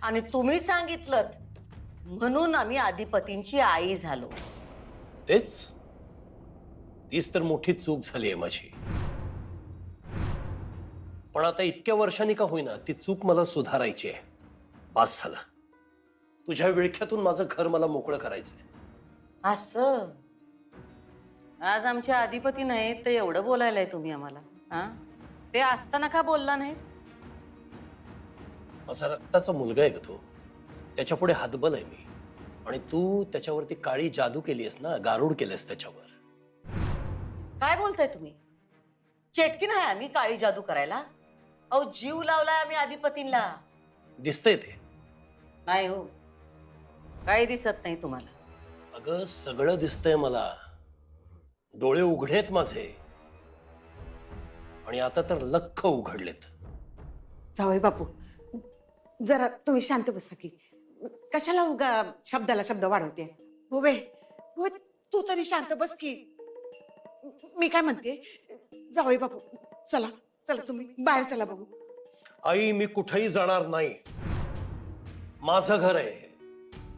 आणि तुम्ही सांगितलं म्हणून आम्ही अधिपतींची आई झालो. तेच, तीच तर मोठी चूक झाली आहे माझी. पण आता इतक्या वर्षांनी का होईना ती चूक मला सुधारायची आहे. पास झाला. तुझ्या विळख्यातून माझं घर मला मोकळं करायचंय. असं आज आमच्या अधिपती नाहीत तर एवढं बोलायलाय तुम्ही आम्हाला? हा, ते असताना का बोलला नाहीत? माझा रक्ताचा मुलगा आहे तो. त्याच्या पुढे हातबल आहे मी. आणि तू त्याच्यावरती काळी जादू केलीस ना, गारुड केलंस त्याच्यावर. काय बोलताय तुम्ही? चेटकी नाही आम्ही काळी जादू करायला. अहो जीव लावलाय आम्ही अधिपतींना. दिसतंय ते. नाही हो, काही दिसत नाही तुम्हाला. अगं सगळं दिसतंय मला. डोळे उघडेत माझे. आणि आता तर लख्ख उघडलेत. जावई बापू, जरा तुम्ही शांत बसा की. कशाला उगा शब्दाला शब्द वाढवते? होवे हो, तू तरी शांत बस की. मी काय म्हणते, जावई बापू चला चला, तुम्ही बाहेर चला बघू. आई मी कुठेही जाणार नाही. माझं घर आहे.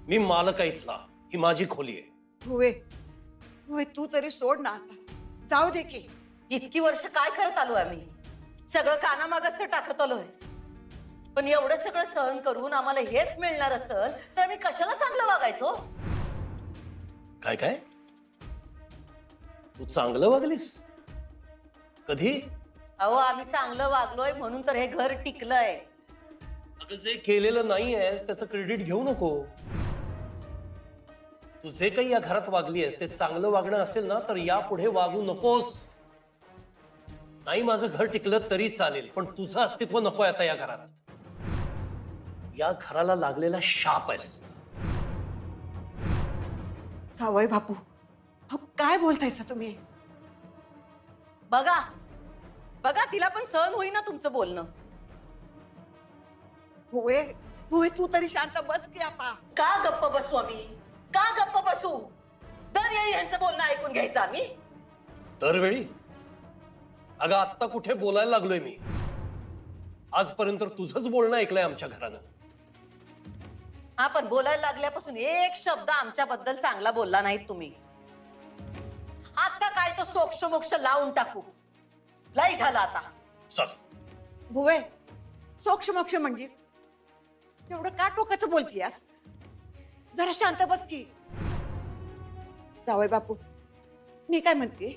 मी मालक आहे इथला. ही माझी खोली आहे. होवे होवे, तू तरी सोड ना आता. जाऊ दे की. इतकी वर्ष काय करत आलो आम्ही? सगळं कानामागच तर टाकत आलोय. पण एवढं सगळं सहन करून आम्हाला हेच मिळणार असेल तर आम्ही कशाला चांगलं वागायचो? काय काय? तू चांगलं वागलीस? कधी? अहो आम्ही चांगलं वागलोय म्हणून तर हे घर टिकलंय. अगं जे केलेलं नाहीये त्याचं क्रेडिट घेऊ नको. तू जे काही या घरात वागली आहेस ते चांगलं वागणं असेल ना तर यापुढे वागू नकोस. नाही माझं घर टिकलं तरी चालेल पण तुझं अस्तित्व नकोय आता या घरात. या घराला लागलेला शाप आहेस. जावई बापू, अहो, काय बोलतायसा तुम्ही? बघा बघा, तिला पण सहन होईना तुमचं बोलणं. होवे होवे, तू तरी शांत बस की आता. का गप्प बसू आम्ही? का गप्प बसू? दरवेळी यांचं बोलणं ऐकून घ्यायचं आम्ही? दरवेळी? अगं आत्ता कुठे बोलायला लागलोय मी? आजपर्यंत तुझंच बोलणं ऐकलंय आमच्या घरानं. हा, पण बोलायला लागल्यापासून एक शब्द आमच्याबद्दल चांगला बोलला नाहीत तुम्ही. आता काय तो सोक्ष मोक्ष लावून टाकू. लय झालं आता. चल. भुवे, सोक्ष मोक्ष म्हणजे एवढं का टोकाचं बोलतीयास? जरा शांत बस की. जावई बापू, मी काय म्हणते,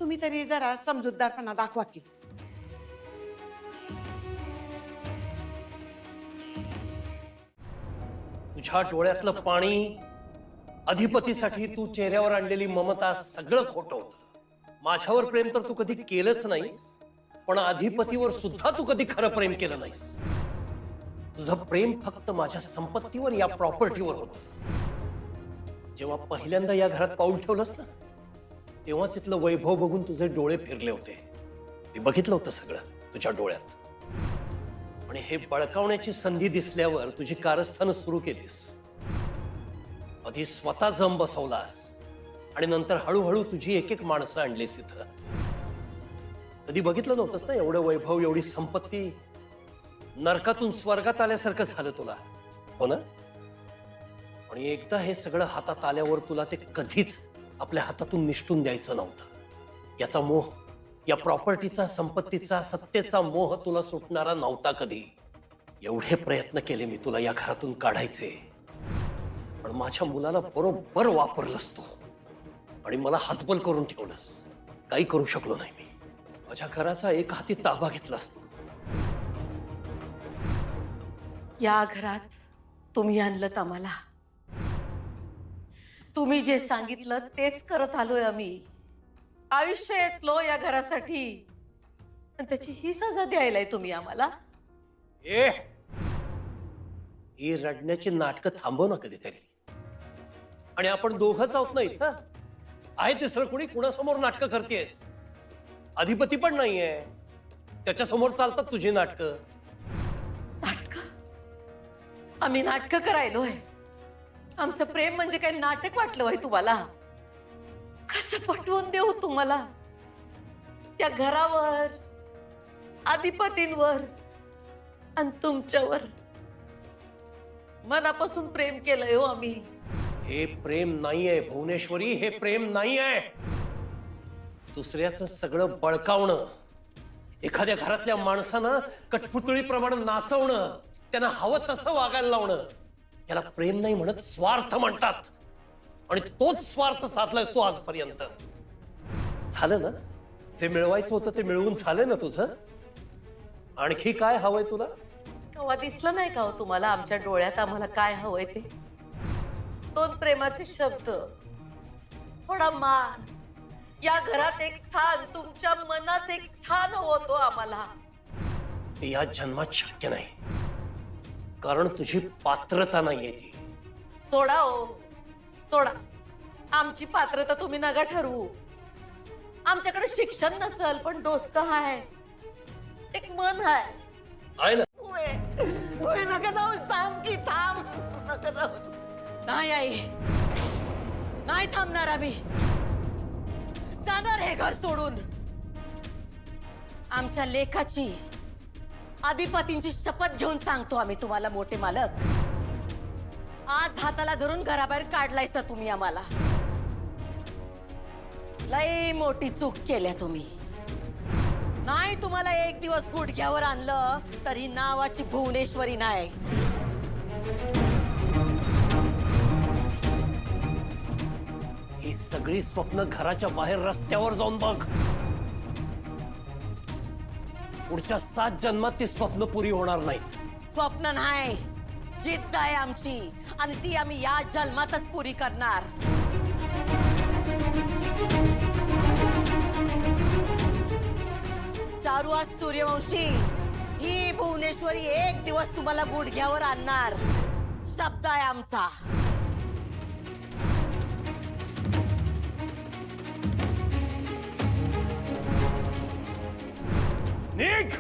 तुम्ही तरी जरा समजूतदारपणा दाखवा की. तुझ्या डोळ्यातलं पाणी, अधिपतीसाठी तू चेहऱ्यावर आणलेली ममता सगळं खोटं होतं. माझ्यावर प्रेम तर तू कधी केलंच नाहीस. पण अधिपतीवर सुद्धा तू कधी खरं प्रेम केलं नाहीस. तुझं प्रेम फक्त माझ्या संपत्तीवर, या प्रॉपर्टीवर होतं. जेव्हा पहिल्यांदा या घरात पाऊल ठेवलंस ना तेव्हाच इथलं वैभव बघून तुझे डोळे फिरले होते. मी बघितलं होतं सगळं तुझ्या डोळ्यात. आणि हे बळकावण्याची संधी दिसल्यावर तुझी कारस्थानं सुरू केलीस. आधी स्वतः जम बसवलास आणि नंतर हळूहळू तुझी एक एक माणसं आणलीस इथं. कधी बघितलं नव्हतंस ना एवढं वैभव, एवढी संपत्ती. नरकातून स्वर्गात आल्यासारखं झालं तुला, हो ना? आणि एकदा हे सगळं हातात आल्यावर तुला ते कधीच आपल्या हातातून निष्ठून द्यायचं नव्हतं. याचा मोह, या प्रॉपर्टीचा, संपत्तीचा, सत्तेचा मोह तुला सुटणारा नव्हता कधी. एवढे प्रयत्न केले मी तुला या घरातून काढायचे, पण माझ्या मुलाला बरोबर वापरलंस तू आणि मला हातबल करून ठेवलंस. काही करू शकलो नाही मी. माझ्या घराचा एक हाती ताबा घेतलास तू. या घरात तुम्ही आणलत आम्हाला. तुम्ही जे सांगितलं तेच करत आलोय आम्ही. आयुष्य येचलो या घरासाठी आणि त्याची ही सजा द्यायलाय तुम्ही आम्हाला. ही रडण्याची नाटकं थांबव ना कधीतरी. आणि आपण दोघंच आहोत ना इथं. आहे तिसरं कोणी? कुणासमोर नाटकं करतेस? अधिपती पण नाहीये, त्याच्यासमोर चालतात तुझी नाटकं. नाटकं? आम्ही नाटकं करायलोय? आमचं प्रेम म्हणजे काय नाटक वाटलं होय तुम्हाला? कसं पटवून देऊ तुम्हाला? त्या घरावर, अधिपतींवर आणि तुमच्यावर मनापासून प्रेम केलंय हो आम्ही. हे प्रेम नाहीये भुवनेश्वरी, हे प्रेम नाहीये. दुसऱ्याचं सगळं बळकावणं, एखाद्या घरातल्या माणसानं कठपुतळीप्रमाणे नाचवणं, त्यांना हवं तसं वागायला लावणं, याला प्रेम नाही म्हणत, स्वार्थ म्हणतात. आणि तोच स्वार्थ साधलायस तू आजपर्यंत. झालं ना जे मिळवायचं होतं ते मिळवून झालं ना तुझं. आणखी काय हवंय तुला? केव्हा दिसलं नाही का हो तुम्हाला आमच्या डोळ्यात आम्हाला काय हवंय ते? दोन प्रेमाचे शब्द, थोडा मान, या घरात एक स्थान, तुमच्या मनात एक स्थान होतो आम्हाला. हे या जन्मात शक्य नाही, कारण तुझी पात्रता नाहीये ती. सोडा हो, सोडा. आमची पात्रता तुम्ही नका ठरवू. आमच्याकडे शिक्षण नसल पण डोसकं आहे, एक मन आहे. आहे ना? होय नका जाऊस, थांब की थांब, नका जाऊस. नाही आई, नाही थांबणार आम्ही. जाणार हे घर सोडून. आमच्या लेखाची, आधिपतींची शपथ घेऊन सांगतो आम्ही तुम्हाला मोठे मालक. आज हाताला धरून घराबाहेर काढलायसा तुम्ही आम्हाला. लई मोठी चूक केल्या तुम्ही. नाही तुम्हाला एक दिवस गुडघ्यावर आणलं तरी नावाची भुवनेश्वरी नाही. ही सगळी स्वप्न घराच्या बाहेर रस्त्यावर जाऊन बघ. पुढच्या 7 जन्मात ती स्वप्न पुरी होणार नाहीत. स्वप्न नाही, जिद्द आहे आमची, आणि ती आम्ही या जन्मातच पुरी करणार. चारुहास सूर्यवंशी, ही भुवनेश्वरी एक दिवस तुम्हाला गुडघ्यावर आणणार. शब्द आहे आमचा. निघ.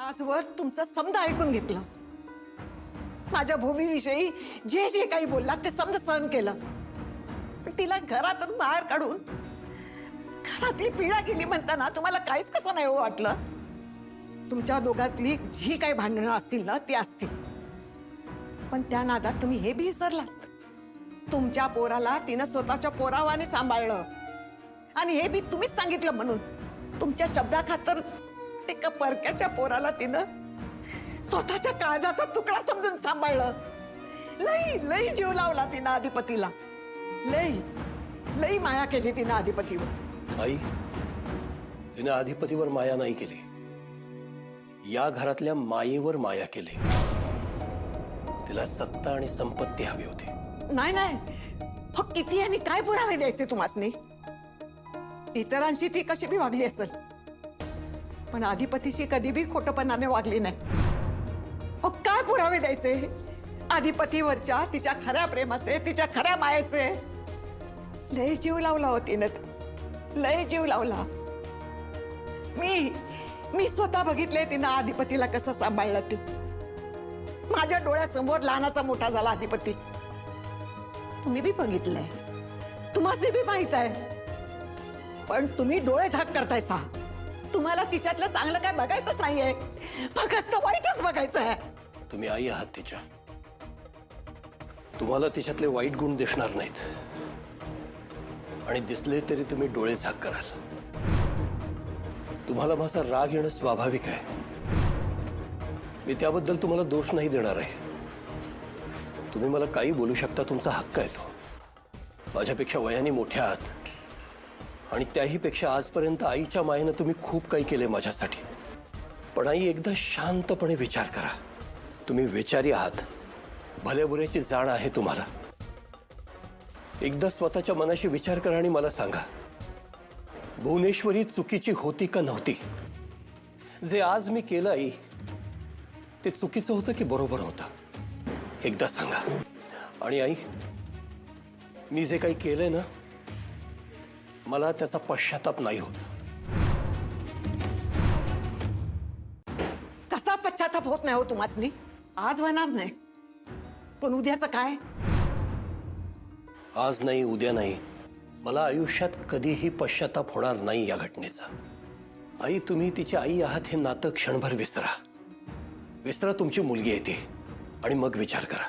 आजवर तुमचं समजा ऐकून घेतलं. माझ्या भूमीविषयी जे जे काही बोललात ते समजा सहन केलं. पण तिला घरातून बाहेर काढून घरातली पिढा गेली म्हणताना तुम्हाला काहीच कसं नाही हो वाटलं? तुमच्या दोघातली जी काही भांडणं असतील ना ती असतील, पण त्या नादात तुम्ही हे बी विसरलात. तुमच्या पोराला तिनं स्वतःच्या पोरावाने सांभाळलं, आणि हे बी तुम्हीच सांगितलं म्हणून तुमच्या शब्दाखातर एका परक्याच्या पोराला तिनं स्वतःच्या काळजाचा तुकडा समजून सांभाळलं. लई लई जीव लावला तिनं अधिपतीला. लई लई माया केली तिनं अधिपतीवर. आई, तिने अधिपतीवर माया नाही केली, या घरातल्या मायेवर माया केली. तिला सत्ता आणि संपत्ती हवी होती. नाही नाही, फक्त किती आणि काय पुरावे द्यायचे तुम्हासनी? इतरांशी ती कशी बी वागली असेल, पण अधिपतीशी कधी बी खोटपणाने वागली नाही. हो, काय पुरावे द्यायचे अधिपतीवरच्या तिच्या खऱ्या प्रेमाचे, तिच्या खऱ्या मायेचे? लय जीव लावला होती ना, लय जीव लावला. मी स्वतः बघितले तिनं अधिपतीला कसं सांभाळलं ते. माझ्या डोळ्यासमोर लहानाचा मोठा झाला अधिपती. तुम्ही बी बघितलंय, तुम्हाला बी माहित आहे, पण तुम्ही डोळे झाक करताय सा. तुम्हाला तिच्यातलं चांगलं काय बघायचंच नाहीये, फक्त वाईटच बघायचं आहे. तुम्ही आई आहात तिच्या, तुम्हाला तिच्यातले वाईट गुण दिसणार नाहीत, आणि दिसले तरी तुम्ही डोळे झाक कराल. तुम्हाला माझा राग येणं स्वाभाविक आहे. मी त्याबद्दल तुम्हाला दोष नाही देणार आहे. तुम्ही मला काही बोलू शकता, तुमचा हक्क आहे तो. माझ्यापेक्षा वयाने मोठ्या आहात, आणि त्याही पेक्षा आजपर्यंत आईच्या मायेनं तुम्ही खूप काही केले माझ्यासाठी. पण आई, एकदा शांतपणे विचार करा. तुम्ही विचारी आहात, भल्या बुऱ्याची जाण आहे तुम्हाला. एकदा स्वतःच्या मनाशी विचार करा आणि मला सांगा, भुवनेश्वरी चुकीची होती का नव्हती? जे आज मी केलं आई, ते चुकीचं होतं की बरोबर होतं? एकदा सांगा. आणि आई, मी जे काही केलंय ना, मला त्याचा पश्चाताप नाही होत. कसा पश्चाताप होत नाही हो तुम्हासनी? आज होणार नाही, पण उद्याचं काय? आज नाही, उद्या नाही, मला आयुष्यात कधीही पश्चाताप होणार नाही या घटनेचा. आई, तुम्ही तिची आई आहात हे नातं क्षणभर विसरा. विसरा तुमची मुलगी आहे ती, आणि मग विचार करा,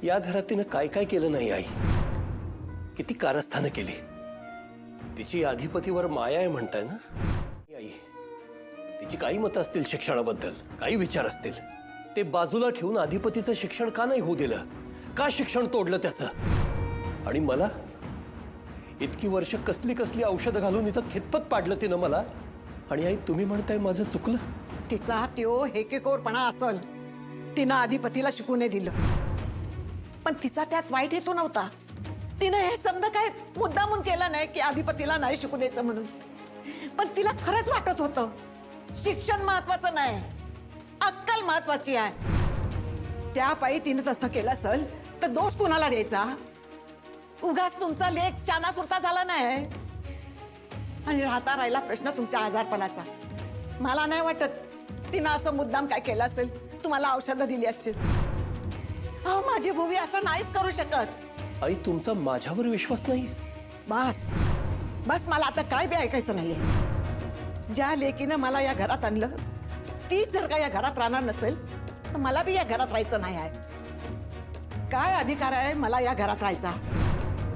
या घरात तिनं काय काय केलं नाही आई. किती कारस्थानं केली. तिची अधिपतीवर माया आहे म्हणताय ना आई? तिची काही मतं असतील शिक्षणाबद्दल, काही विचार असतील, ते बाजूला ठेवून अधिपतीचं शिक्षण का नाही होऊ दिलं? का शिक्षण तोडलं त्याचं? आणि मला इतकी वर्ष कसली कसली औषधं घालून इथं खितपत पाडलं तिनं मला. आणि आई, तुम्ही म्हणताय माझं चुकलं? तिचा त्यो हेकेकोरपणा असल, तिनं अधिपतीला शिकू नये दिलं, पण तिचा त्यात वाईट हेतू नव्हता. तिनं हे समजा काय मुद्दामून केलं नाही की अधिपतीला नाही शिकू द्यायचं म्हणून, पण तिला खरंच वाटत होतं शिक्षण महत्वाचं नाही, अक्कल महत्वाची आहे. त्या पायी तिनं तसं केलं असेल तर दोष कुणाला द्यायचा? उगाच तुमचा लेख चानासुरता झाला नाही, आणि राहता राहिला प्रश्न तुमच्या आजारपणाचा. मला नाही वाटत तिनं असं मुद्दाम काय केलं असेल, तुम्हाला औषधं दिली असतील. अहो, माझी भूवी असं नाहीच करू शकत. आई, तुमचा माझ्यावर विश्वास नाही? बस बस, मला आता काय बी ऐकायचं नाहीये. ज्या लेकीनं मला या घरात आणलं, तीच जर का या घरात राहणार नसेल तर मला बी या घरात राहायचं नाही आहे. काय अधिकार आहे मला या घरात राहायचा?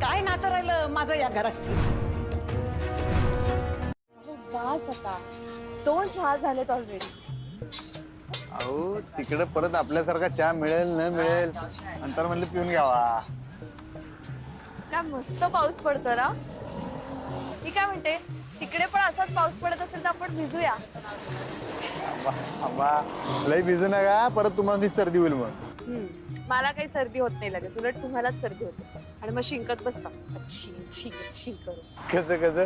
काय नातं राहिलं माझं या घराशी? बस आता 2 चहा झालेत ऑलरेडी. अहो, तिकडे परत आपल्यासारखा चहा मिळेल न मिळेल, नंतर म्हणलं पिऊन घ्यावा. काय मस्त पाऊस पडतो ना. मी काय म्हणते, तिकडे पण असाच पाऊस पडत असेल तर आपण भिजूया. आबा, लई भिजू नका, परत तुम्हाला ती सर्दी होईल. मग मला काही सर्दी होत नाही लगेच, उलट तुम्हालाच सर्दी होते आणि मग शिंकत बसता अच्छी अच्छी अच्छी करू. कसं कसं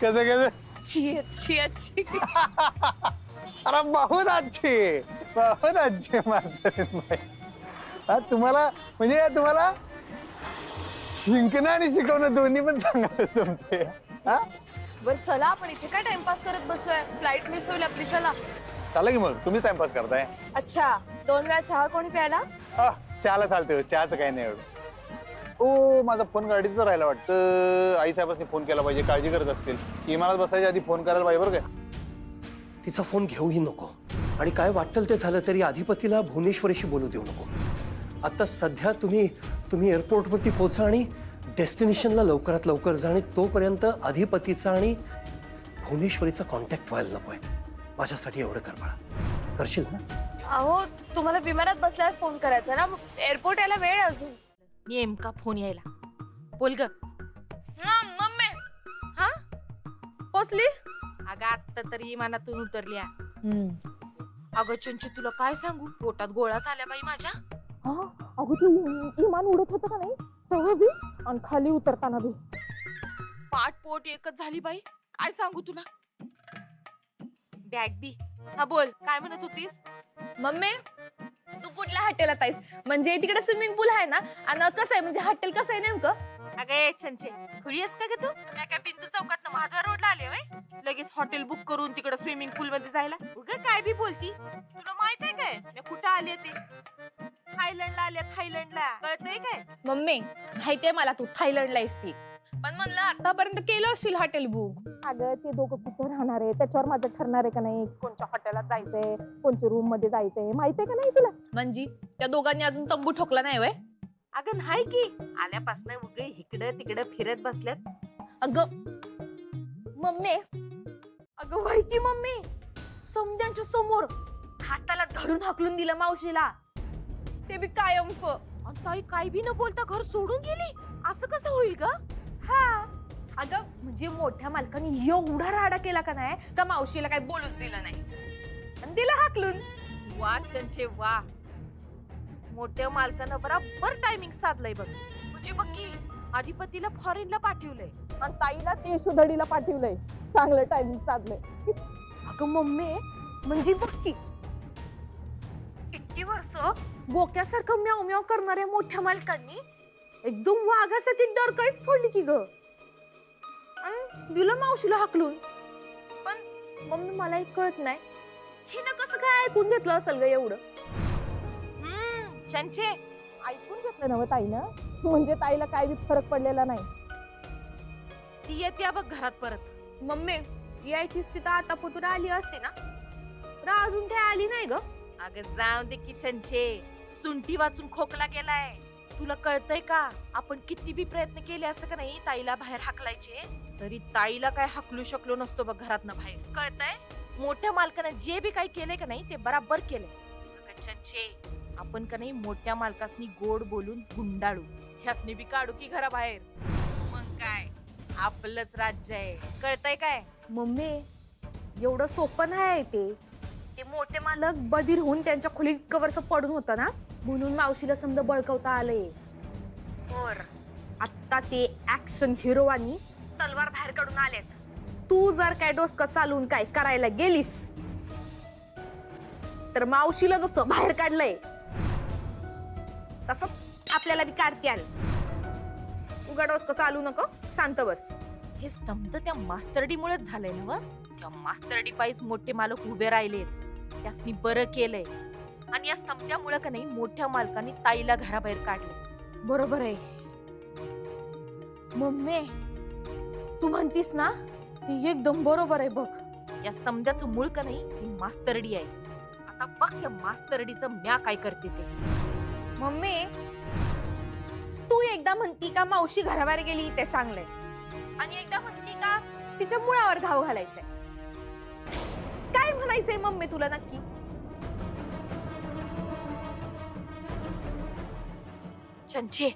कसं कसं अच्छी अच्छी अच्छी. अरे बहुत अच्छे मास्तर बाई. तुम्हाला म्हणजे तुम्हाला शिंकणं आणि शिकवणं दोन्ही पण चांगलं जमते. बरं चला, आपण इथे काय टाइमपास करत बसलोय? फ्लाईट मिस होईल आपली. चला की मग, तुम्ही टाइमपास करताय. अच्छा, 2 वेळा चहा कोणी प्यायला? चहाला चालते, चहाचं काही नाही एवढं. ओ, माझा फोन गाडीचा राहिला वाटतं. आई साहेबांनी फोन केला पाहिजे, काळजी करत असतील. इमारत बसायच्या आधी फोन करायला पाहिजे बरं काय. तिचा फोन घेऊही नको, आणि काय वाटेल ते झालं तरी अधिपतीला भुवनेश्वरीशी बोलू देऊ नको. आता सध्या तुम्ही एअरपोर्टवरती पोहोचा आणि डेस्टिनेशनला लवकरात लवकर जा, आणि तोपर्यंत अधिपतीचा आणि भुवनेश्वरीचा कॉन्टॅक्ट व्हायला नकोय. माझ्यासाठी एवढं कर बाळा, करशील ना? अहो, तुम्हाला विमानात बसल्यावर फोन करायचा ना, एअरपोर्ट यायला वेळ आहे अजून. नेमका फोन यायला. बोल ग. मम्मी. हा पोचली? अगं आत्ता तरी इमानातून उतरली. अगं चंची, तुला काय सांगू, पोटात गोळा झाल्या बाई माझ्या. अगं तू इमान उडत होतं का नाही तेव्हा बी, आणि खाली उतरताना बी पाठ पोट एकच झाली बाई. काय सांगू तुला. बॅग बी. हा बोल, काय म्हणत होतीस? मम्मी, तू कुठल्या हॉटेलात आहेस? म्हणजे तिकडे स्विमिंग पूल आहे ना, आणि कसं आहे म्हणजे हॉटेल कसं आहे नेमकं? अगं छंचे, खुळी आहेस का ग तू? काय काय बिंदू चौकात महाद्वार रोडला आले वय लगेच हॉटेल बुक करून तिकडे स्विमिंग पूल मध्ये जायला? उगा काय बी बोलती. तुला माहित आहे काय मी कुठं आले ते? थायलंडला आले, थायलंडला. कळतंय काय? मम्मी माहितीये मला तू थायलंडला आहेस ती. पण म्हणलं आतापर्यंत केलं असेल हॉटेल बुक. अगं ते दोघं कुठं राहणार आहे त्याच्यावर माझं ठरणार आहे का नाही, कोणत्या हॉटेलात जायचंय, कोणत्या रूम मध्ये जायचंय, माहितीये का नाही तुला? म्हणजे त्या दोघांनी अजून तंबू ठोकला नाही वय? अगं नाही की आल्यापासून उगे इकडं तिकडं फिरत बसल्यात. अगं मम्मी, अगं व्हाय की मम्मी, समद्यांच्या समोर हाताला धरून हाकलून दिलं मावशीला, ते बी कायमच. आणि ताई काय बी न बोलता घर सोडून गेली, असं कसं होईल ग? हा अगं म्हणजे मोठ्या मालकाने एवढा राडा केला का नाही का मावशीला काही बोलूच दिलं नाही आणि दिलं हाकलून. वा चंचे वा, मोठ्या मालकानं बरोबर टायमिंग साधलंय बघ. म्हणजे बघ की अधिपतीला फॉरेनला पाठवलंय आणि ताईला ते सुधडीला पाठवलंय. चांगलं टायमिंग साधलंय. अगं मम्मी म्हणजे बघ की किती वर्ष बोक्यासारखं म्याव म्याव करणाऱ्या मोठ्या मालकांनी एकदम वाघासाठी डरकाळीच फोडली की ग, आणि दिलं मावशीला हाकलून. पण मम्मी मला एक कळत नाही, हिनं कसं काय ऐकून घेतलं असेल ग एवढं? चंचे ऐकून घेतलं नव्हतं ताईनं, म्हणजे ताईला काय बी फरक पडलेला नाही. ती येते बघ घरात परत. मम्मी यायचीच तिथं आता पुतुरा आली असते ना, तर अजून काय आली नाही ग. अगं जाऊ दे की चंचे, सुंठी वाचून खोकला गेलाय. तुला कळतंय का, आपण किती बी प्रयत्न केले असते का नाही ताईला बाहेर हाकलायचे, तरी ताईला काय हाकलू शकलो नसतो बघ घरातनं बाहेर. कळतंय? मोठ्या मालकानं जे बी काही केलंय का नाही ते बराबर केलंय. अगं चंचे, आपण का नाही मोठ्या मालकासनी गोड बोलून गुंडाळू, त्यासनी बी काढू की घराबाहेर. मग काय आपलंच राज्य आहे. कळतंय काय? मम्मी एवढं सोपं नाही ते मोठे मालक बधीर होऊन त्यांच्या खोलीत कवरच पडून होता ना, म्हणून मावशीला समजा बळकवता आले. और आता ते ऍक्शन हिरोवानी तलवार बाहेर काढून आलेत. तू जर काय डोसकं चालून काय करायला गेलीस तर मावशीला जसं बाहेर काढलंय तसं आपल्याला बी काढते आले. उगा डोसकं चालू नको, शांत बस. हे समज त्या मास्तरडीमुळेच झालंय ना व? त्या मास्तरडी पायीच मोठे मालक उभे राहिलेत, त्यासनी बरं केलंय. आणि या समत्यामुळे का नाही मोठ्या मालकाने ताईला घराबाहेर काढले. बरोबर आहे मम्मी, तू म्हणतीस ना ती एकदम बरोबर आहे बघ. या समद्याचं मूळ का नाही ही मास्तरडी आहे. आता बघ त्या मास्तरडीचं म्या काय करते ते. मम्मी तू एकदा म्हणती का मावशी घराबाहेर गेली ते चांगलंय, आणि एकदा म्हणती का तिच्या मुळावर घाव घालायचंय. काय म्हणायचंय मम्मी तुला नक्की? चंचे,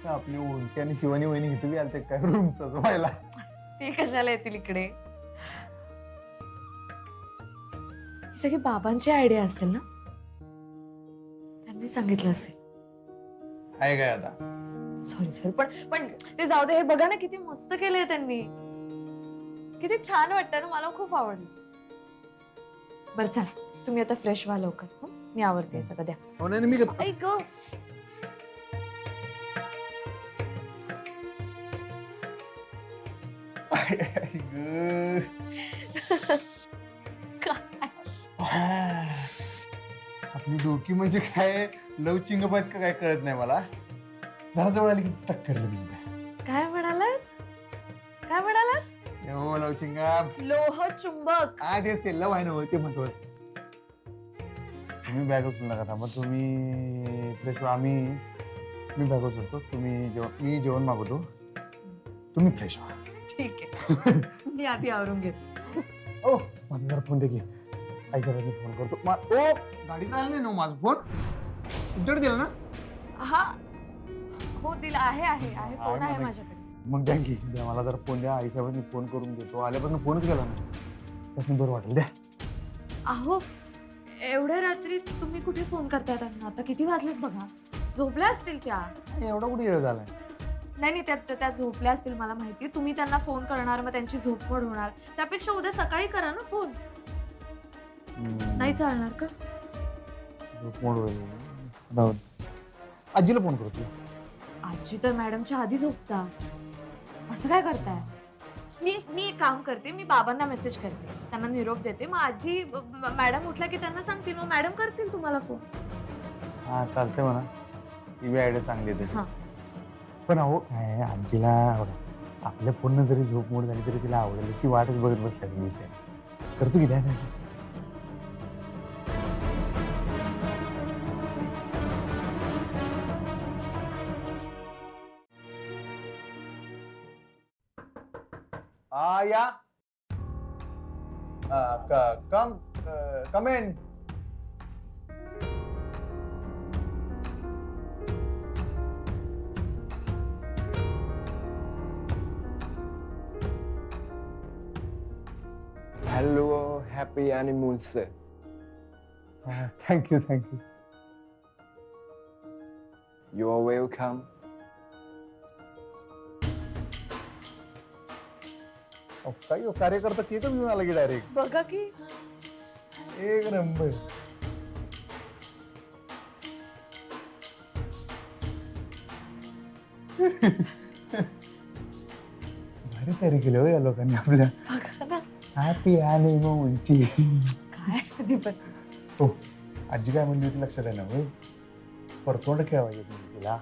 आपली उलटी आणि शिवानी वहिनी इथे बी आलते काय रूम सजवायला. ते कशाला येतील इकडे? सगळी बाबांची आयडिया असेल ना, त्यांनी सांगितलं असेल. आहे काय आता? सॉरी पण ते जाऊ दे. हे बघा ना किती मस्त केलंय त्यांनी, किती छान वाटतं ना, मला खूप आवडलं. बरं चला तुम्ही आता फ्रेश व्हा लवकर. हं? मी आवडते सगळं. द्या. हो नाही मी करतो. ऐक आपली डोकी म्हणजे काय लवचिंग का काय कळत नाही मला. जरा जवळ आली की टक्कर लगेच. काय म्हणालात? काय म्हणालात? हो लवचिंगा. लोह चुंबक. काय ते लव आहे ना ते म्हणतो. तुम्ही बॅग उचलू नका थांबा. तुम्ही फ्रेश व्हा. मी बॅग उचलतो. मी जेवण मागवतो. तुम्ही फ्रेश व्हा. ठीक आहे. मी आधी आवरून घेतो. ओ माझा जरा फोन दे की. आईच्या बाजूने फोन करतो. ओ गाडीत राहिला नाही ना माझा फोन. तुमच्याकडे दिला ना? हा हो दिला आहे फोन आहे आहे माझ्याकडे. मग द्या की द्या. मला जरा फोन द्या. आईच्या बाजूने फोन करून देतो. आल्यापासून फोनच केला ना. त्यातून बरं वाटेल. द्या. अहो एवढ्या रात्री तुम्ही कुठे फोन करताय त्यांना? आता किती वाजलेत बघा. झोपल्या असतील त्या. एवढा कुठे वेळ झालाय? नाही त्या झोपल्या असतील मला माहिती. तुम्ही त्यांना फोन करणार मग त्यांची झोपमोड होणार. त्यापेक्षा उद्या सकाळी करा ना फोन. नाही चालणार का? झोपमोड होईल. राहू दे. आजीला फोन करतो. आजी तर मॅडमच्या आधी झोपता. असं काय करताय? मी एक काम करते. मी बाबांना मेसेज करते. त्यांना निरोप देते. मग आजी मॅडम उठल्या की त्यांना सांगतील. मग मॅडम करतील तुम्हाला फोन. हा चालतंय म्हणा. ही आयडिया चांगली आहे. हा. पण अहो काय आजीला आपल्या फोननं जरी झोपमोड झाली तरी तिला आवडेल. ती वाटच बघत बसल्या. मी विचार करतो की द्या. या come in. Hello, happy animals. Thank you. You are welcome. काही कार्यकर्ता केकच घेऊन आला की डायरेक्ट. बघा की. एक नंबर. भारी तयारी केली हो या लोकांनी आपल्या. बघा ना. हॅपी एनिमलची. काय दीपक. हो आजी काय म्हणली होती लक्षात आहे ना? होय परतोंड खेळायचे तुम्ही तिला.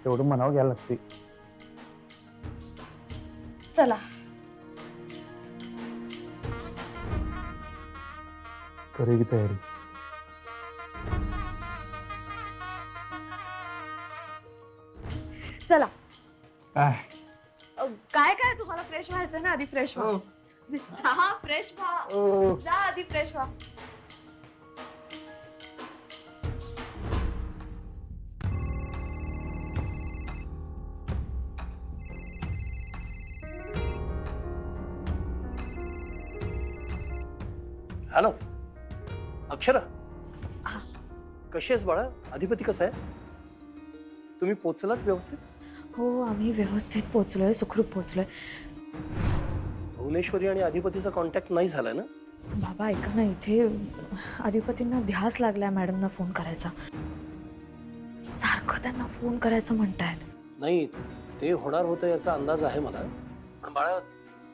तेवढं म्हणावं घ्यायला लागते. चला करे की तयारी. चला. काय काय तुम्हाला फ्रेश व्हायचं ना? आधी फ्रेश व्हा. हा फ्रेश व्हा. जा आधी फ्रेश व्हा. हॅलो अक्षरा. कशी आहेस बाळा? अधिपती कसा आहे? तुम्ही पोचलात व्यवस्थित? हो आम्ही व्यवस्थित पोहोचलोय. सुखरूप पोहोचलोय. भुवनेश्वरी आणि अधिपतीचा कॉन्टॅक्ट नाही झालाय ना? बाबा ऐका ना. इथे अधिपतींना ध्यास लागलाय मॅडमना फोन करायचा. सारखं त्यांना फोन करायचं म्हणतायत. नाही ते होणार होतं याचा अंदाज आहे मला. पण बाळा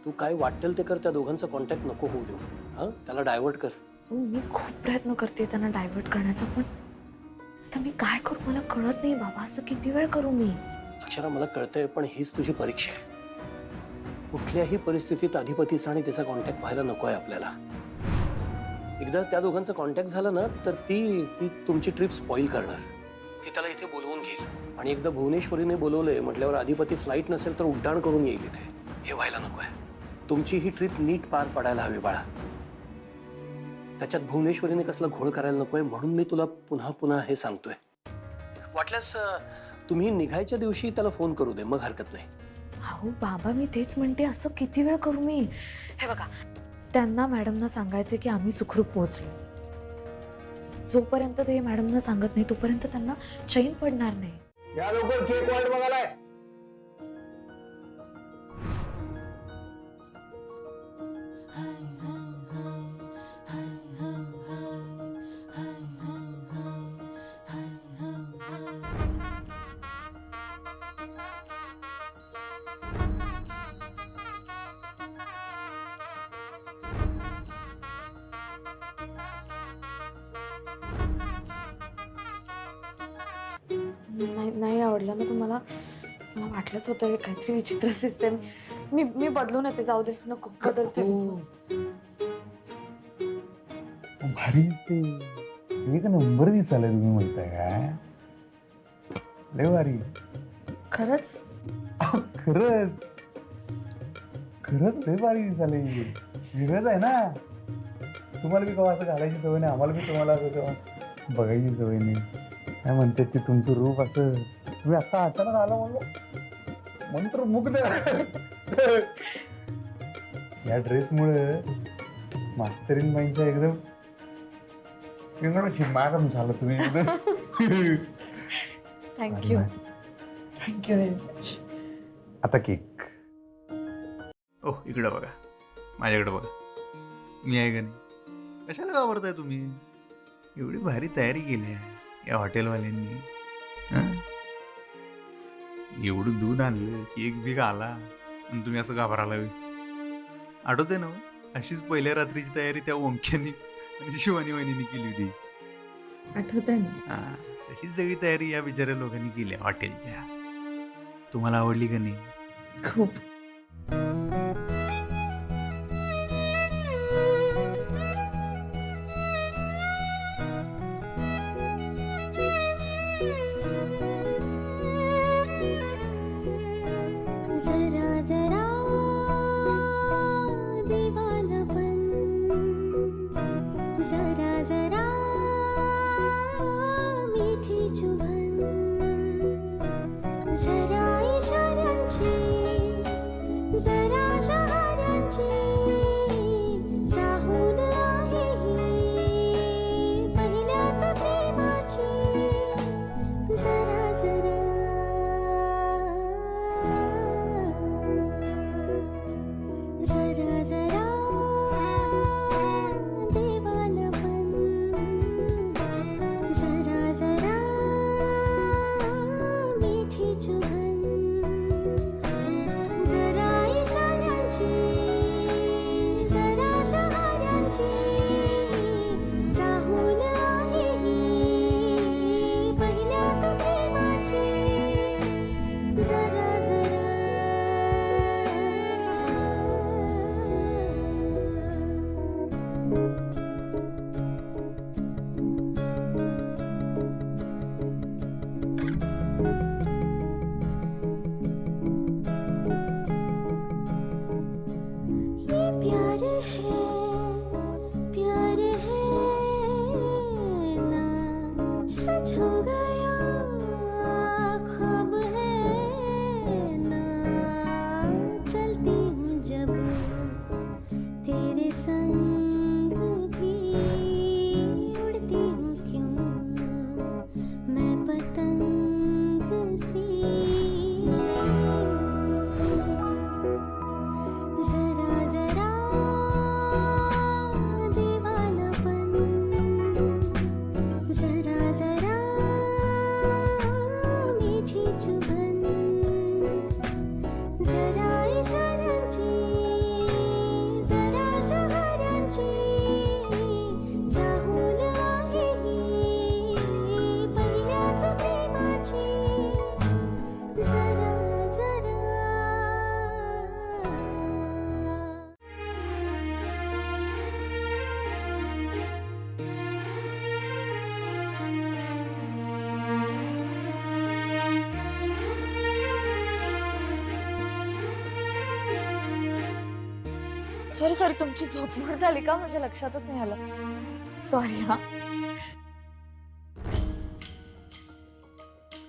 तू काय वाटेल ते कर. त्या दोघांचा कॉन्टॅक्ट नको होऊ देऊ. हा त्याला डायव्हर्ट कर. मी खूप प्रयत्न करते त्यांना डायव्हर्ट करण्याचा. पण आता मी काय करू मला कळत नाही बाबा. असं किती वेळ करू मी? अक्षरा मला कळतंय पण हीच तुझी परीक्षा आहे. कुठल्याही परिस्थितीत अधिपतीचा आणि तिचा कॉन्टॅक्ट व्हायला नको आहे आपल्याला. एकदा त्या दोघांचा कॉन्टॅक्ट झाला ना तर ती तुमची ट्रिप स्पॉइल करणार. ती त्याला इथे बोलवून घेईल आणि एकदा भुवनेश्वरीने बोलवलंय म्हटल्यावर अधिपती फ्लाईट नसेल तर उड्डाण करून येईल इथे. हे व्हायला नको आहे. तुमची ही ट्रिप नीट पार पडायला हवी बाळा. त्याच्यात भुवनेश्वरीने कसला घोळ करायला नकोय म्हणून मी तुला पुन्हा पुन्हा हे सांगतोय. वाटल्यास तुम्ही निघायच्या दिवशी त्याला फोन करू दे. मग हरकत नाही. अहो बाबा मी तेच म्हणते. असं किती वेळ करू मी? हे बघा त्यांना मॅडमना सांगायचे की आम्ही सुखरूप पोहोचलो. जोपर्यंत ते मॅडमना सांगत नाही तोपर्यंत त्यांना चैन पडणार नाही. या लवकर केक वाट बघायलाय. नाही आवडला ना तुम्हाला, मला वाटलंच होतं हे काहीतरी विचित्र सिस्टम. मी बदलून येते, जाऊ दे, नको बदलते. भारी दिसते, एक नंबर दिसायला तुम्ही म्हणताय काय? लय भारी. खरंच खरंच खरंच लय भारी दिसायला, वेगळंच आहे ना. तुम्हाला बी केव्हा असं घालायची सवय नाही, आम्हाला बी तुम्हाला असं तेव्हा बघायची सवय नाही. काय म्हणतात ते तुमचं रूप असं, तुम्ही आता अचानक आला म्हणलं मंत्र मुग्ध. या ड्रेसमुळे मास्तरीन बाईंच्या एकदम मॅडम झालं तुम्ही एकदम. Thank you thank you very much. आता केक. ओ इकडं बघा, माझ्याकडे बघा, मी आहे का नाही? कशाला घाबरताय तुम्ही? एवढी भारी तयारी केली आहे या हॉटेलवाल्यांनी. हं? एवढं दूध आणलं, केक बिक आला आणि तुम्ही असं घाबरायला हवी. आठवते ना अशीच पहिल्या रात्रीची तयारी त्या ओमक्यानी आणि शिवानी वहिनीने केली होती. आठवतंय ना? हा, तशीच सगळी तयारी या बिचाऱ्या लोकांनी केली हॉटेलच्या. तुम्हाला आवडली का नाही? खूप. जरा जरा दीवानापन, जरा जरा मीठी चुभन, जरा इशाऱ्यांची, जरा शहाऱ्यांची चाहूल आहे ही पहिल्याच प्रेमाची. जरा जरा जरा जरा दीवानापन, जरा जरा मीठी चुभन, जरा इशाऱ्यांची, जरा शहाऱ्यांची चाहूल आहे ही पहिल्याच प्रेमाची. जरा जरा ये प्यार है ना सच हो गया, ख्वाब है ना चलती हूँ जब तेरे संग भी, उड़ती हूँ क्यों मैं पतंग सी. जरा जरा दीवानापन, जरा जरा मीठी चुभन, जरा इशाऱ्यांची, जरा शहाऱ्यांची चाहूल आहे ही पहिल्याच प्रेमाची. जरा जरा सॉरी सॉरी, तुमची झोपमोड झाली का? माझ्या लक्षातच नाही आलं. सॉरी हा.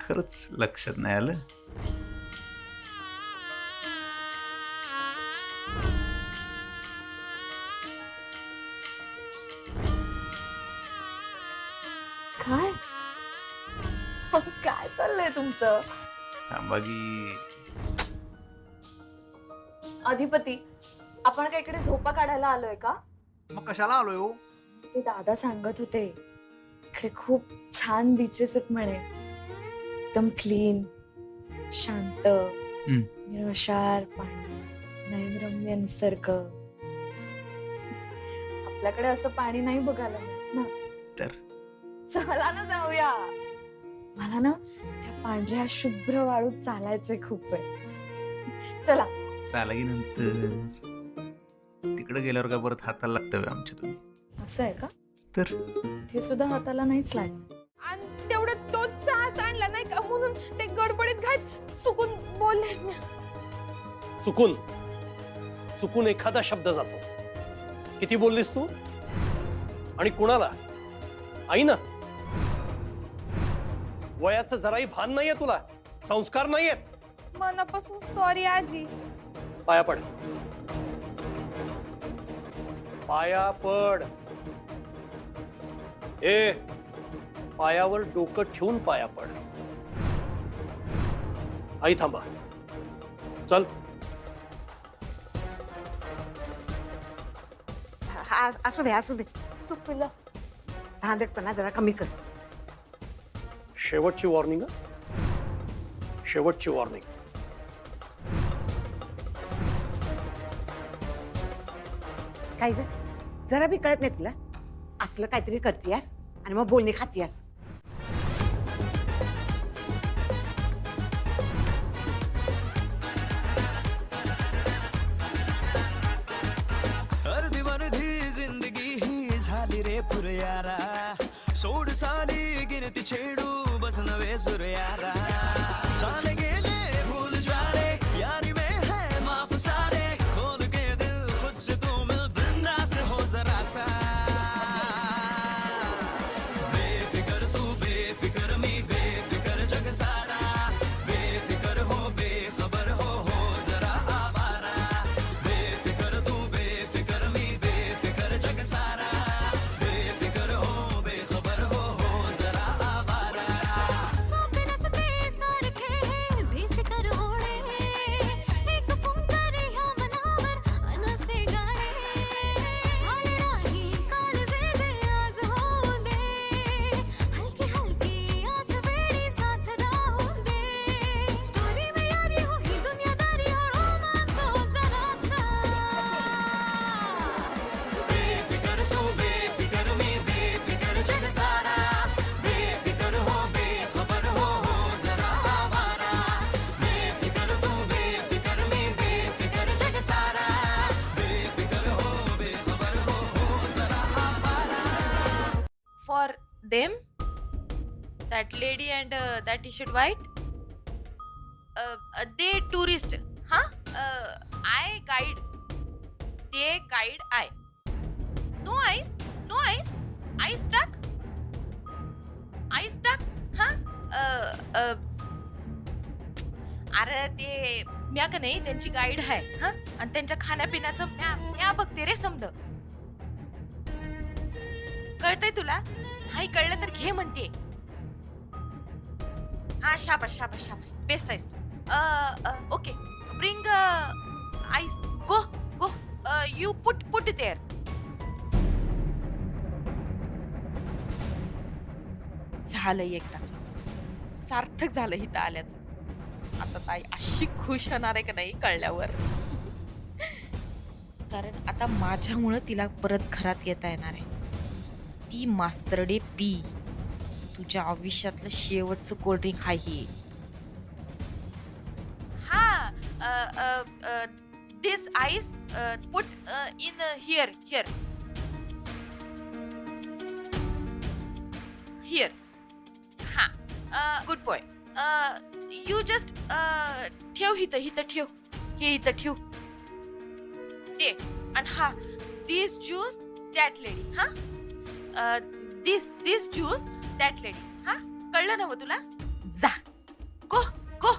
खरंच लक्षात नाही आलं. काय काय चाललंय तुमचं? थांबा की. अधिपती, आपण काय इकडे झोपा काढायला आलोय का? मग कशाला आलोय हो? ते दादा सांगत होते इकडे खूप छान बीचेस आहेत म्हणे, एकदम क्लीन, शांत, निळशार पाणी, नयनरम्य निसर्ग. आपल्याकडे असं पाणी नाही बघायला मिळत ना. तर चला ना जाऊया. मला ना त्या पांढऱ्या शुभ्र वाळूत चालायचंय खूप वेळ. चला. चालागी नंतर तिकडे गेल्यावर का परत हाताला लागतं बे आमच्या तुम्ही. असं आहे का? तर ते सुद्धा हाताला नाहीच लागत. आणि तेवढं तो चहाच आणला नाही का म्हणून ते गडबडीत घात चुकून बोलले मी. चुकून चुकून एखादा शब्द जातो. किती बोललीस तू? आणि कुणाला? आई ना. वयाचं जराही भान नाहीये तुला, संस्कार नाहीयेत. मनापासून सॉरी आजी. पाया पड, पाया पड. ए, पायावर डोकं ठेवून पाया पड. आई थांबा, चल. असू दे असू दे. चुकलं. धांदटपणा जरा कमी कर. शेवटची वॉर्निंग, शेवटची वॉर्निंग. काय ग, जरा बी कळत नाही तुला? असलं काहीतरी करतीयास आणि मग बोलणे खातीयास. अर्धी मर्धी जिंदगी ही झाली रे पुरयारा. सोड साली गिरती छेडू बस नवे सुरयारा. चाले गेले भूल जारे यारी में है माफ सारे. खोल के दिल खुद से तू मिल बिंदास हो जरा सा. बेफिकर तू बेफिकर मी बेफिकर जग सारा. बेफिकर हो बेखबर हो जरा आवारा. बेफिकर तू बेफिकर मी बेफिकर जग सारा. बेफिकर हो बेखबर हो जरा आवारा. सोपे नसते सारखे हे बेफिकर होणे. एक फुंकर ह्या मनावर अनसे गाणे. झाले नाही काल जे जे आज होऊ दे. हलकी हलकी आस वेळी साथ राहू दे. स्टोरी में यारी हो ही दुनियादारी हो रोमांस हो जरासा. बेफिकर तू बेफिकर मी बेफिकर जग सारा. बेफिकर हो बेखबर हो जरा आवारा. बेफिकर तू बेफिकर मी बेफिकर जग सारा. बेफिकर हो बेखबर हो जरा आवारा. For them, that lady and that t-shirt white, they tourist. I guide. They guide I. No ice, no ice. Ice stuck. Ice stuck. अरे ते म्या का नाही त्यांची गाईड आहे आणि त्यांच्या खाण्यापिण्याचं म्या बघते रे समद. कळतंय तुला? हाय कळलं तर घे म्हणते. हा शाबाश शाबाश शाबाश. बेस्ट आहेस तू. Okay bring ice. Go go. You put there. झालं एकदाच. सार्थक झालं इथं आल्याचं. आता ताई अशी खुश होणार आहे का नाही कळल्यावर. कारण आता माझ्यामुळं तिला परत घरात येता येणार आहे. ती मास्तरडे पी. तुझ्या आयुष्यातलं शेवटचं कोल्ड्रिंक आहे. हा this ice put in here here here. हा गुड बॉय. यू जस्ट ठेव इथं ठेव. हे इथं ठेव ते. आणि हा दिस ज्यूस दॅट लेडी. हा दिस ज्यूस दॅट लेडी. हा कळलं ना मग तुला? जा go go.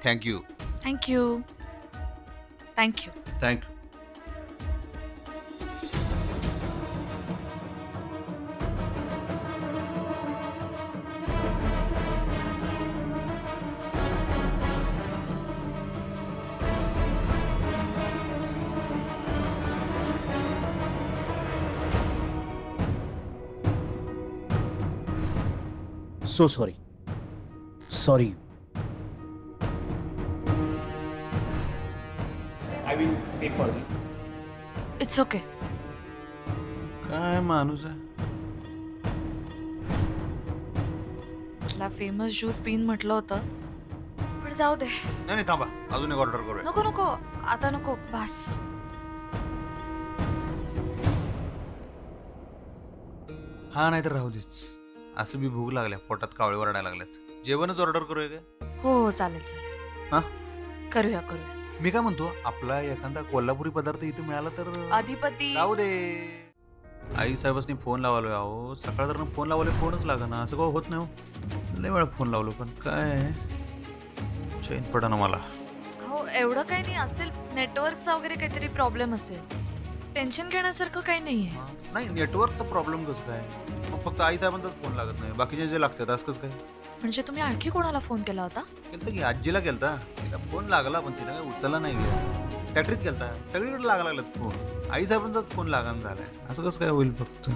Thank you. Thank you. Thank you. Thank you. So sorry, sorry. I will pay for this. It's okay. काय माणूस आहे. इथला फेमस ज्यूस पिन म्हटलं होतं पण जाऊ दे. नाही थांबा, अजून एक ऑर्डर करूया. नको नको आता नको बस. हा नाही तर राहू देच. असं बी भूक लागल्या, पोटात कावळे वरडायला लागल्यात. जेवणच ऑर्डर करूया काय. हो चालेल चालेल. हा करूया करूया. मी काय म्हणतो, आपला एखादा कोल्हापुरी पदार्थ इथे मिळाला तर अधिपती. राहू दे. आई साहेबांनी फोन लावालोय. अहो सकाळ तर फोन लावले, फोनच लागना. असं काय होत नाही हो. लय वेळा फोन लावलो पण काय चैन पडा मला. हो एवढं काही नाही असेल. नेटवर्कचा वगैरे काहीतरी प्रॉब्लेम असेल. टेन्शन घेण्यासारखं काही नाहीये. नाही नेटवर्कचा प्रॉब्लेम कसं काय. मग फक्त आई साहेबांचाच फोन लागत नाही, बाकीचे जे लागतात असं कसं काय. म्हणजे तुम्ही आणखी कोणाला फोन केला होता? केलता की आजीला केलता. तिला फोन लागला पण तिला काय उचलला नाही गेला. फॅक्टरीत केलता. सगळीकडे लागलात फोन. आई साहेबांचाच फोन लागण झालाय. असं कसं काय होईल. फक्त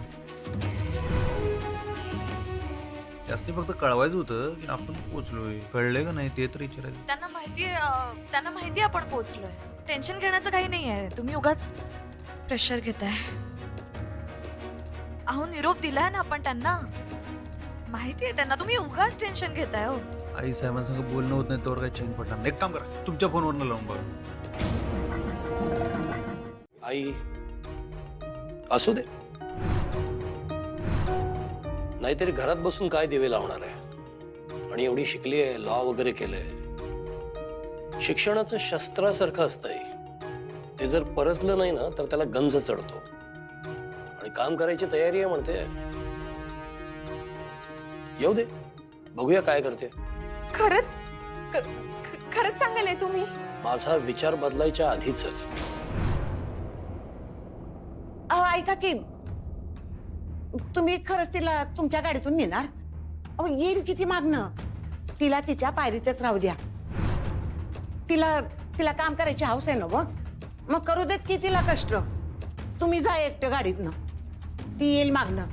त्यासनी फक्त कळवायचं होतं की आपण पोचलोय. कळलंय का नाही ते तर विचारायचं. त्यांना माहिती आपण पोहोचलोय. टेन्शन घेण्याचं काही नाही आहे. तुम्ही उगाच प्रेशर घेताय. अहो निरोप दिलाय ना आपण त्यांना. माहिती आहे त्यांना. तुम्ही उगाच टेन्शन घेताय. हो आई साहेबांसंग बोलणं होत नाही तर काय चैन पडणार नाही. एक काम करा, तुमच्या फोनवरनं लावून बघा. आई असू दे. नाहीतरी घरात बसून काय दिवे लावणार आहे. आणि एवढी शिकली आहे, लॉ वगैरे केलंय. शिक्षणाचं शस्त्रासारखं असतंय. ते जर परजलं नाही ना तर त्याला गंज चढतो. आणि काम करायची तयारी आहे म्हणते. येऊ दे, बघूया काय करते. खरंच खरंच सांगाल तुम्ही? माझा विचार बदलायच्या आधी चल. अहो ऐका की, तुम्ही खरंच तिला तुमच्या गाडीतून नेणार? अहो येईल किती मागणं. तिला तिच्या पायरीतच राहू द्या. तिला काम करायची हौस आहे ना. मग करू देत की तिला कष्ट. तुम्ही जा एकटं गाडीतनं. ती येईल मागणं.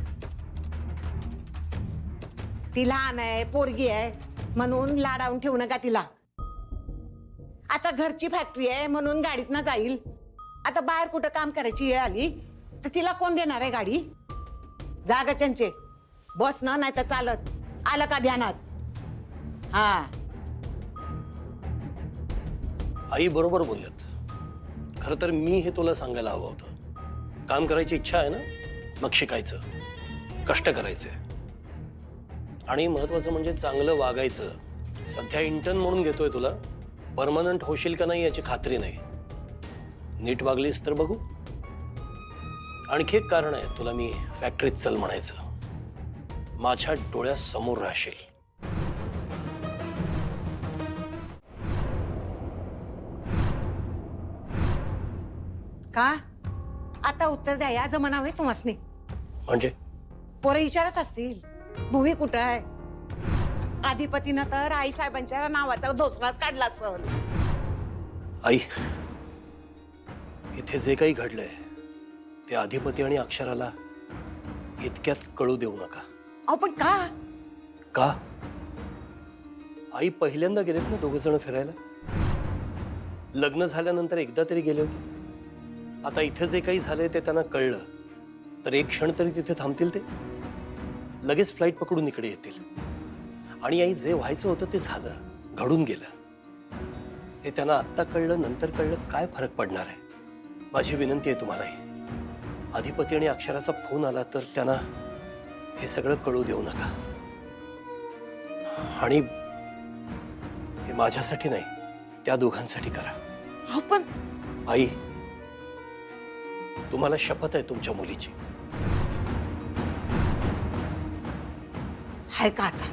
ती लहान आहे, पोरगी आहे म्हणून लाडावून ठेवू नका तिला. आता घरची फॅक्टरी आहे म्हणून गाडीतनं जाईल. आता बाहेर कुठं काम करायची वेळ आली तर तिला कोण देणार आहे गाडी? जागा चंचे बस ना, नाही तर चालत. आलं का ध्यानात? हा आई बरोबर बोलल्यात. खरं तर मी हे तुला सांगायला हवं होतं. काम करायची इच्छा आहे ना, मग शिकायचं, कष्ट करायचे. आणि महत्वाचं म्हणजे चांगलं वागायचं. सध्या इंटर्न म्हणून घेतोय तुला. परमनंट होशील का नाही याची खात्री नाही. नीट वागलीस तर बघू. आणखी एक कारण आहे तुला मी फॅक्टरीत चल म्हणायचं. माझ्या डोळ्यासमोर राहशील. का आता उत्तर द्या. या जमाना होय तुम्हासनी. म्हणजे पोरं विचारत असतील भुवी कुठं आहे. अधिपतीनं तर आई साहेबांच्या नावाचा धोसराच काढला असल. आई, इथे जे काही घडलंय ते अधिपती आणि अक्षराला इतक्यात कळू देऊ नका. अहो पण का? का? आई पहिल्यांदा गेलेत ना दोघ जण फिरायला. लग्न झाल्यानंतर एकदा तरी गेले होते. आता इथे जे काही झालंय ते त्यांना कळलं तर एक क्षण तरी तिथे थांबतील. ते लगेच फ्लाईट पकडून इकडे येतील. आणि आई जे व्हायचं होतं ते झालं, घडून गेलं. ते त्यांना आत्ता कळलं, नंतर कळलं, काय फरक पडणार आहे. माझी विनंती आहे तुम्हालाही, अधिपती आणि अक्षराचा फोन आला तर त्यांना हे सगळं कळू देऊ नका. आणि हे माझ्यासाठी नाही, त्या दोघांसाठी करा. अहो पण आई, तुम्हाला शपथ आहे तुमच्या मुलीची. हाय का आता